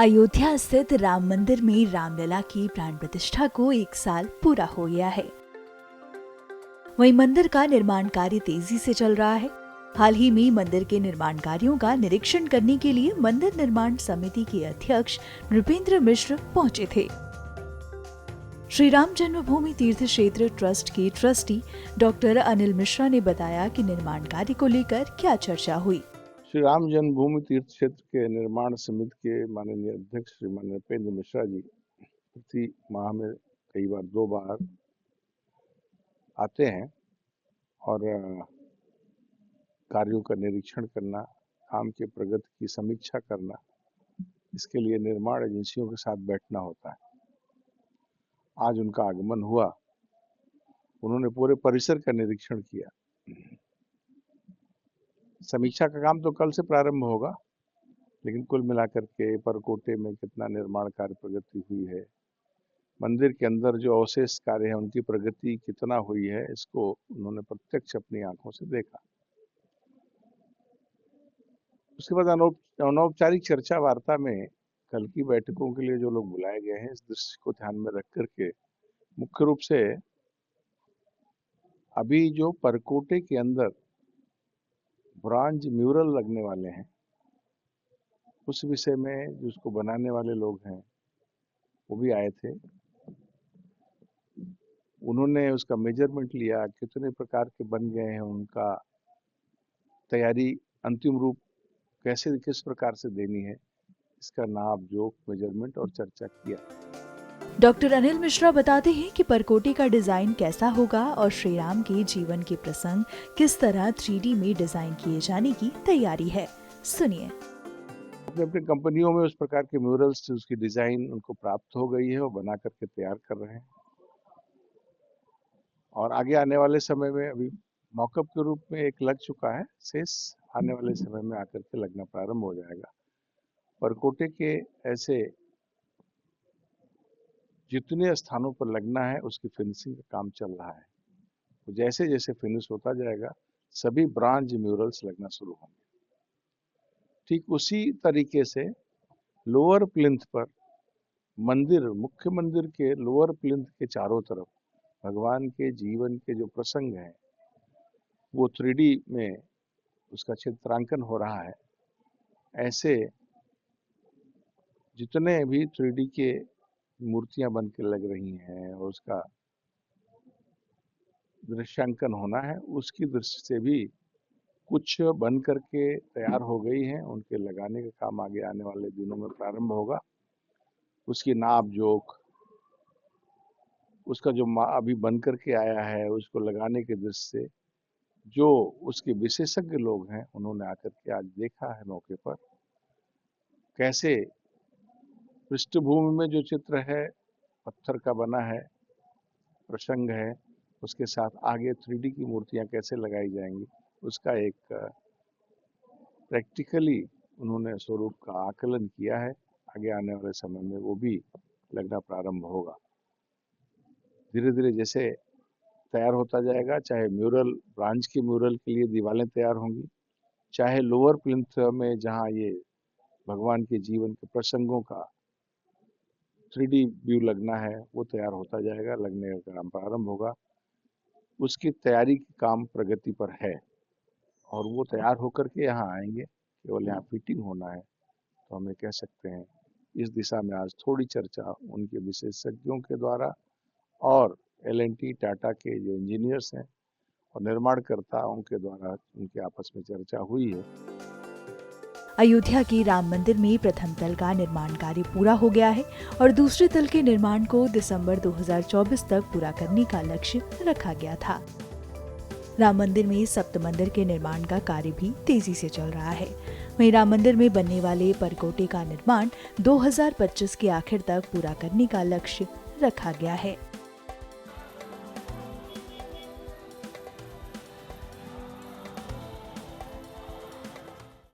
अयोध्या स्थित राम मंदिर में रामलला की प्राण प्रतिष्ठा को 1 साल पूरा हो गया है। वहीं मंदिर का निर्माण कार्य तेजी से चल रहा है। हाल ही में मंदिर के निर्माण कार्यों का निरीक्षण करने के लिए मंदिर निर्माण समिति के अध्यक्ष नृपेंद्र मिश्र पहुंचे थे। श्री राम जन्मभूमि तीर्थ क्षेत्र ट्रस्ट के ट्रस्टी डॉक्टर अनिल मिश्रा ने बताया कि निर्माण कार्य को लेकर क्या चर्चा हुई। श्री राम जन्मभूमि तीर्थ क्षेत्र के निर्माण समिति के माननीय अध्यक्ष श्रीमान नृपेंद्र मिश्रा जी प्रति माह में कई बार 2 बार आते हैं और कार्यों का निरीक्षण करना, काम के प्रगति की समीक्षा करना, इसके लिए निर्माण एजेंसियों के साथ बैठना होता है। आज उनका आगमन हुआ, उन्होंने पूरे परिसर का निरीक्षण किया। समीक्षा का काम तो कल से प्रारंभ होगा, लेकिन कुल मिलाकर के परकोटे में कितना निर्माण कार्य प्रगति हुई है, मंदिर के अंदर जो अवशेष कार्य है उनकी प्रगति कितना हुई है, इसको उन्होंने प्रत्यक्ष अपनी आंखों से देखा। उसके बाद अनौपचारिक चर्चा वार्ता में कल की बैठकों के लिए जो लोग बुलाए गए हैं, इस दृश्य को ध्यान में रख करके मुख्य रूप से अभी जो परकोटे के अंदर ब्रॉन्ज म्यूरल लगने वाले हैं, उस विषय में जो उसको बनाने वाले लोग हैं वो भी आए थे। उन्होंने उसका मेजरमेंट लिया, कितने प्रकार के बन गए हैं, उनका तैयारी अंतिम रूप कैसे किस प्रकार से देनी है, इसका नाप जोख मेजरमेंट और चर्चा किया। डॉक्टर अनिल मिश्रा बताते हैं कि परकोटे का डिजाइन कैसा होगा और श्री राम के जीवन के प्रसंग किस तरह 3D में डिजाइन किए जाने की तैयारी है। सुनिए। अपनी कंपनियों में उस प्रकार के म्यूरल्स से उसकी डिजाइन उनको प्राप्त हो गई है और बना करके तैयार कर रहे हैं, और आगे आने वाले समय में अभी मॉकअप के रूप में एक लग चुका है, शेष आने वाले समय में आकर के लगना प्रारंभ हो जाएगा। परकोटे के ऐसे जितने स्थानों पर लगना है उसकी फिनिशिंग का काम चल रहा है। तो जैसे जैसे फिनिश होता जाएगा सभी ब्रॉन्ज म्यूरल्स लगना शुरू होंगे। ठीक उसी तरीके से लोअर प्लिंथ पर मंदिर, मुख्य मंदिर के लोअर प्लिंथ के चारों तरफ भगवान के जीवन के जो प्रसंग हैं वो 3D में उसका चित्रांकन हो रहा है। ऐसे जितने भी 3D के मूर्तियां बन के लग रही हैं और उसका दृश्यांकन होना है, उसकी दृष्टि से भी कुछ बन करके तैयार हो गई हैं, उनके लगाने का काम आगे आने वाले दिनों में प्रारंभ होगा। उसकी नाप जोख, उसका जो अभी बन करके आया है, उसको लगाने के दृष्टि से जो उसके विशेषज्ञ लोग हैं उन्होंने आकर के आज देखा है मौके पर कैसे पृष्ठभूमि में जो चित्र है पत्थर का बना है, प्रसंग है, उसके साथ आगे 3D की मूर्तियां कैसे लगाई जाएंगी, उसका एक प्रैक्टिकली उन्होंने स्वरूप का आकलन किया है। आगे आने वाले समय में वो भी लगना प्रारंभ होगा। धीरे धीरे जैसे तैयार होता जाएगा, चाहे म्यूरल, ब्रॉन्ज के म्यूरल के लिए दीवारें तैयार होंगी, चाहे लोअर प्लिंथ में जहाँ ये भगवान के जीवन के प्रसंगों का 3D व्यू लगना है वो तैयार होता जाएगा, लगने का काम प्रारंभ होगा। उसकी तैयारी की काम प्रगति पर है और वो तैयार होकर के यहाँ आएंगे, केवल यहाँ फिटिंग होना है। तो हम ये कह सकते हैं इस दिशा में आज थोड़ी चर्चा उनके विशेषज्ञों के द्वारा और L&T टाटा के जो इंजीनियर्स हैं और निर्माणकर्ताओं के द्वारा उनके आपस में चर्चा हुई है। अयोध्या के राम मंदिर में प्रथम तल का निर्माण कार्य पूरा हो गया है और दूसरे तल के निर्माण को दिसंबर 2024 तक पूरा करने का लक्ष्य रखा गया था। राम मंदिर में सप्त मंदिर के निर्माण का कार्य भी तेजी से चल रहा है। वहीं राम मंदिर में बनने वाले परकोटे का निर्माण 2025 के आखिर तक पूरा करने का लक्ष्य रखा गया है।